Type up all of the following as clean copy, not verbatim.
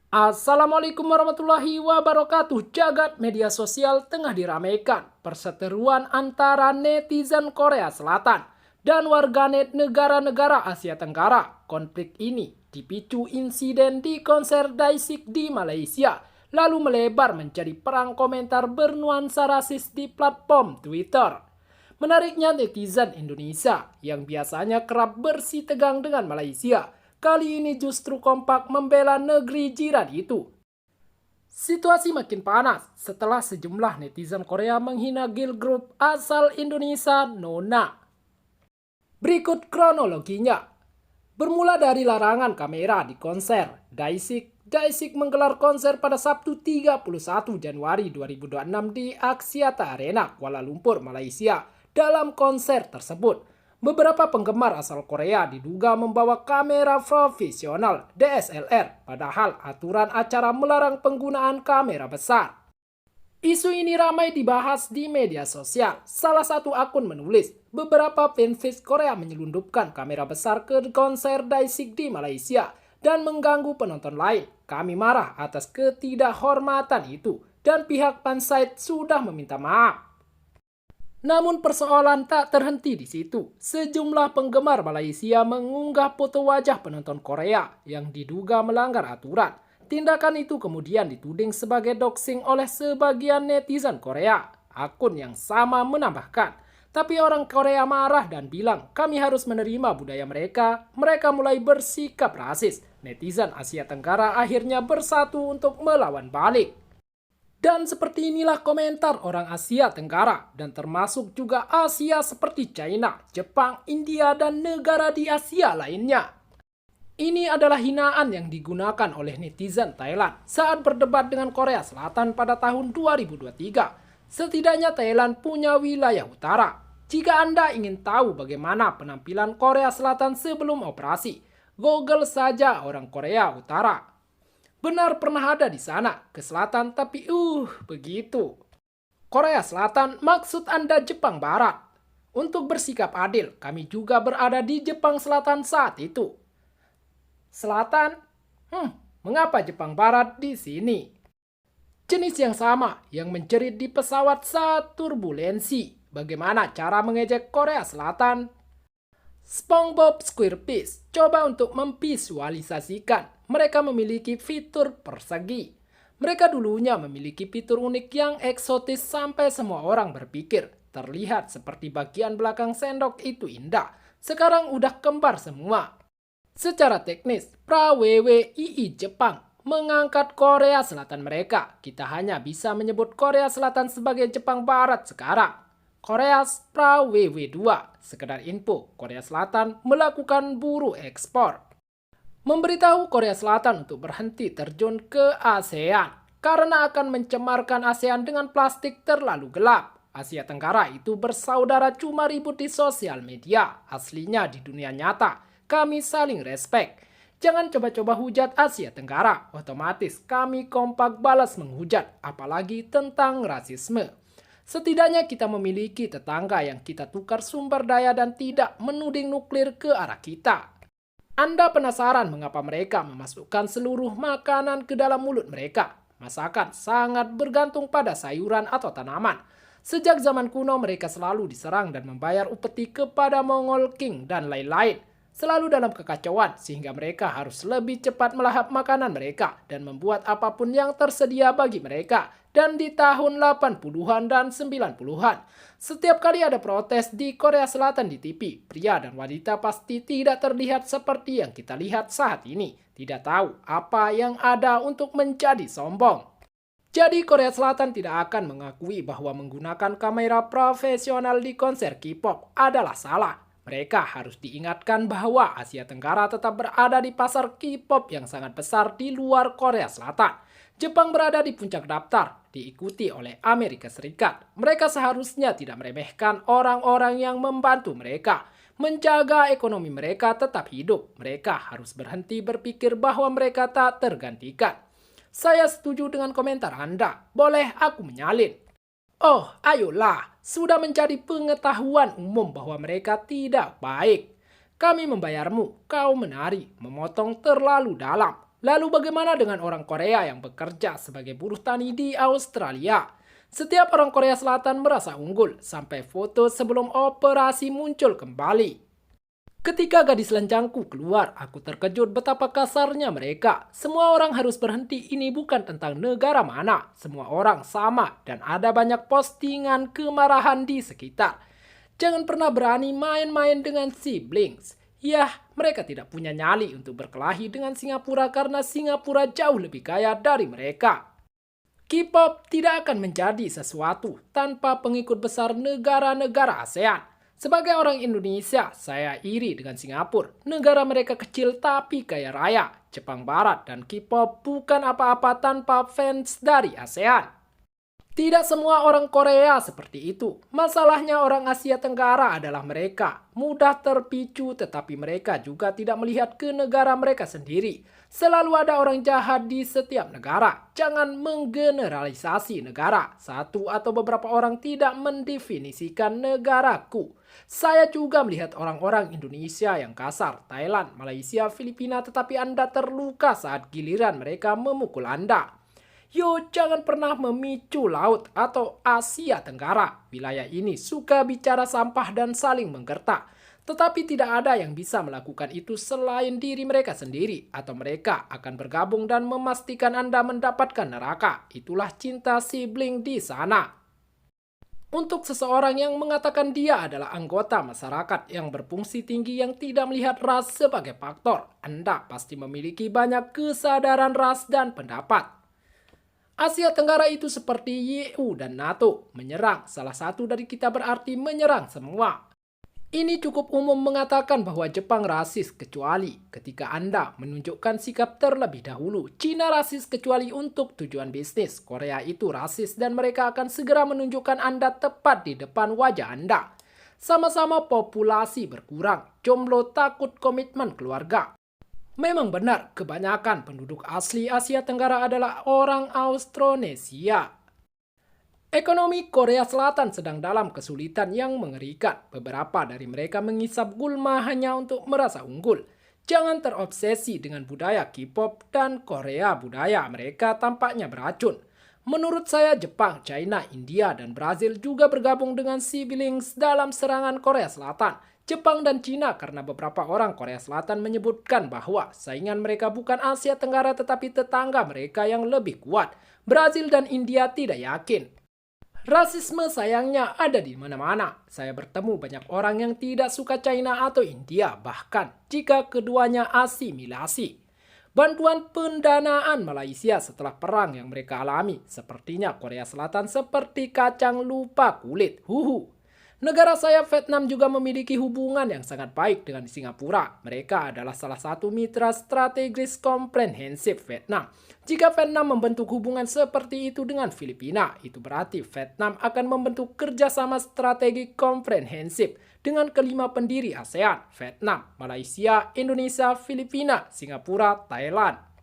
Assalamualaikum warahmatullahi wabarakatuh. Jagat media sosial tengah diramaikan perseteruan antara netizen Korea Selatan dan warganet negara-negara Asia Tenggara. Konflik ini dipicu insiden di konser Daesik di Malaysia, lalu melebar menjadi perang komentar bernuansa rasis di platform Twitter. Menariknya netizen Indonesia yang biasanya kerap bersih tegang dengan Malaysia, kali ini justru kompak membela negeri jiran itu. Situasi makin panas setelah sejumlah netizen Korea menghina girl group asal Indonesia Nona. Berikut kronologinya. Bermula dari larangan kamera di konser Daesik menggelar konser pada Sabtu 31 Januari 2026 di Axiata Arena, Kuala Lumpur, Malaysia. Dalam konser tersebut, beberapa penggemar asal Korea diduga membawa kamera profesional DSLR, padahal aturan acara melarang penggunaan kamera besar. Isu ini ramai dibahas di media sosial. Salah satu akun menulis, beberapa fanbase Korea menyelundupkan kamera besar ke konser Daesik di Malaysia dan mengganggu penonton lain. Kami marah atas ketidakhormatan itu dan pihak fansite sudah meminta maaf. Namun persoalan tak terhenti di situ. Sejumlah penggemar Malaysia mengunggah foto wajah penonton Korea yang diduga melanggar aturan. Tindakan itu kemudian dituding sebagai doxing oleh sebagian netizen Korea. Akun yang sama menambahkan, tapi orang Korea marah dan bilang kami harus menerima budaya mereka. Mereka mulai bersikap rasis. Netizen Asia Tenggara akhirnya bersatu untuk melawan balik. Dan seperti inilah komentar orang Asia Tenggara dan termasuk juga Asia seperti China, Jepang, India, dan negara di Asia lainnya. Ini adalah hinaan yang digunakan oleh netizen Thailand saat berdebat dengan Korea Selatan pada tahun 2023. Setidaknya Thailand punya wilayah utara. Jika Anda ingin tahu bagaimana penampilan Korea Selatan sebelum operasi, Google saja orang Korea Utara. Benar pernah ada di sana, ke selatan, tapi begitu. Korea Selatan, maksud Anda Jepang Barat. Untuk bersikap adil, kami juga berada di Jepang Selatan saat itu. Selatan? Mengapa Jepang Barat di sini? Jenis yang sama yang menjerit di pesawat saat turbulensi. Bagaimana cara mengejek Korea Selatan? SpongeBob SquarePants coba untuk memvisualisasikan. Mereka memiliki fitur persegi. Mereka dulunya memiliki fitur unik yang eksotis sampai semua orang berpikir terlihat seperti bagian belakang sendok itu indah. Sekarang udah kembar semua. Secara teknis, PWWII Jepang mengangkat Korea Selatan mereka. Kita hanya bisa menyebut Korea Selatan sebagai Jepang Barat sekarang. Korea PWW2, sekedar info, Korea Selatan melakukan buru ekspor. Memberitahu Korea Selatan untuk berhenti terjun ke ASEAN karena akan mencemarkan ASEAN dengan plastik terlalu gelap. Asia Tenggara itu bersaudara, cuma ribut di sosial media. Aslinya di dunia nyata. Kami saling respek. Jangan coba-coba hujat Asia Tenggara. Otomatis kami kompak balas menghujat, apalagi tentang rasisme. Setidaknya kita memiliki tetangga yang kita tukar sumber daya dan tidak menuding nuklir ke arah kita. Anda penasaran mengapa mereka memasukkan seluruh makanan ke dalam mulut mereka? Masakan sangat bergantung pada sayuran atau tanaman. Sejak zaman kuno mereka selalu diserang dan membayar upeti kepada Mongol King dan lain-lain. Selalu dalam kekacauan sehingga mereka harus lebih cepat melahap makanan mereka dan membuat apapun yang tersedia bagi mereka. Dan di tahun 80-an dan 90-an, setiap kali ada protes di Korea Selatan di TV, pria dan wanita pasti tidak terlihat seperti yang kita lihat saat ini. Tidak tahu apa yang ada untuk menjadi sombong. Jadi Korea Selatan tidak akan mengakui bahwa menggunakan kamera profesional di konser K-pop adalah salah. Mereka harus diingatkan bahwa Asia Tenggara tetap berada di pasar K-pop yang sangat besar di luar Korea Selatan. Jepang berada di puncak daftar, diikuti oleh Amerika Serikat. Mereka seharusnya tidak meremehkan orang-orang yang membantu mereka. Menjaga ekonomi mereka tetap hidup. Mereka harus berhenti berpikir bahwa mereka tak tergantikan. Saya setuju dengan komentar Anda. Boleh aku menyalin? Oh, ayolah, sudah menjadi pengetahuan umum bahwa mereka tidak baik. Kami membayarmu, kau menari, memotong terlalu dalam. Lalu bagaimana dengan orang Korea yang bekerja sebagai buruh tani di Australia? Setiap orang Korea Selatan merasa unggul sampai foto sebelum operasi muncul kembali. Ketika gadis lenjangku keluar, aku terkejut betapa kasarnya mereka. Semua orang harus berhenti, ini bukan tentang negara mana. Semua orang sama dan ada banyak postingan kemarahan di sekitar. Jangan pernah berani main-main dengan siblings. Yah, mereka tidak punya nyali untuk berkelahi dengan Singapura karena Singapura jauh lebih kaya dari mereka. K-pop tidak akan menjadi sesuatu tanpa pengikut besar negara-negara ASEAN. Sebagai orang Indonesia, saya iri dengan Singapura. Negara mereka kecil tapi kaya raya. Jepang Barat dan K-pop bukan apa-apa tanpa fans dari ASEAN. Tidak semua orang Korea seperti itu. Masalahnya orang Asia Tenggara adalah mereka mudah terpicu, tetapi mereka juga tidak melihat ke negara mereka sendiri. Selalu ada orang jahat di setiap negara. Jangan menggeneralisasi negara. Satu atau beberapa orang tidak mendefinisikan negaraku. Saya juga melihat orang-orang Indonesia yang kasar, Thailand, Malaysia, Filipina, tetapi Anda terluka saat giliran mereka memukul Anda. Yo, jangan pernah memicu laut atau Asia Tenggara. Wilayah ini suka bicara sampah dan saling menggertak. Tetapi tidak ada yang bisa melakukan itu selain diri mereka sendiri. Atau mereka akan bergabung dan memastikan Anda mendapatkan neraka. Itulah cinta sibling di sana. Untuk seseorang yang mengatakan dia adalah anggota masyarakat yang berfungsi tinggi yang tidak melihat ras sebagai faktor, Anda pasti memiliki banyak kesadaran ras dan pendapat. Asia Tenggara itu seperti EU dan NATO. Menyerang salah satu dari kita berarti menyerang semua. Ini cukup umum mengatakan bahwa Jepang rasis kecuali ketika Anda menunjukkan sikap terlebih dahulu. Cina rasis kecuali untuk tujuan bisnis. Korea itu rasis dan mereka akan segera menunjukkan Anda tepat di depan wajah Anda. Sama-sama populasi berkurang. Jomblo takut komitmen keluarga. Memang benar, kebanyakan penduduk asli Asia Tenggara adalah orang Austronesia. Ekonomi Korea Selatan sedang dalam kesulitan yang mengerikan. Beberapa dari mereka mengisap gulma hanya untuk merasa unggul. Jangan terobsesi dengan budaya K-pop dan Korea, budaya mereka tampaknya beracun. Menurut saya Jepang, China, India, dan Brazil juga bergabung dengan siblings dalam serangan Korea Selatan. Jepang dan Cina karena beberapa orang Korea Selatan menyebutkan bahwa saingan mereka bukan Asia Tenggara tetapi tetangga mereka yang lebih kuat. Brazil dan India tidak yakin. Rasisme sayangnya ada di mana-mana. Saya bertemu banyak orang yang tidak suka China atau India, bahkan jika keduanya asimilasi. Bantuan pendanaan Malaysia setelah perang yang mereka alami, sepertinya Korea Selatan seperti kacang lupa kulit. Negara saya Vietnam juga memiliki hubungan yang sangat baik dengan Singapura. Mereka adalah salah satu mitra strategis komprehensif Vietnam. Jika Vietnam membentuk hubungan seperti itu dengan Filipina, itu berarti Vietnam akan membentuk kerjasama strategi komprehensif dengan kelima pendiri ASEAN, Vietnam, Malaysia, Indonesia, Filipina, Singapura, Thailand.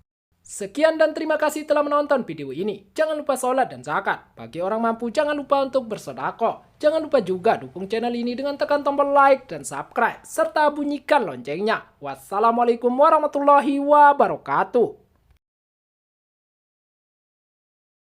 Sekian dan terima kasih telah menonton video ini. Jangan lupa sholat dan zakat. Bagi orang mampu jangan lupa untuk bersedekah. Jangan lupa juga dukung channel ini dengan tekan tombol like dan subscribe. Serta bunyikan loncengnya. Wassalamualaikum warahmatullahi wabarakatuh.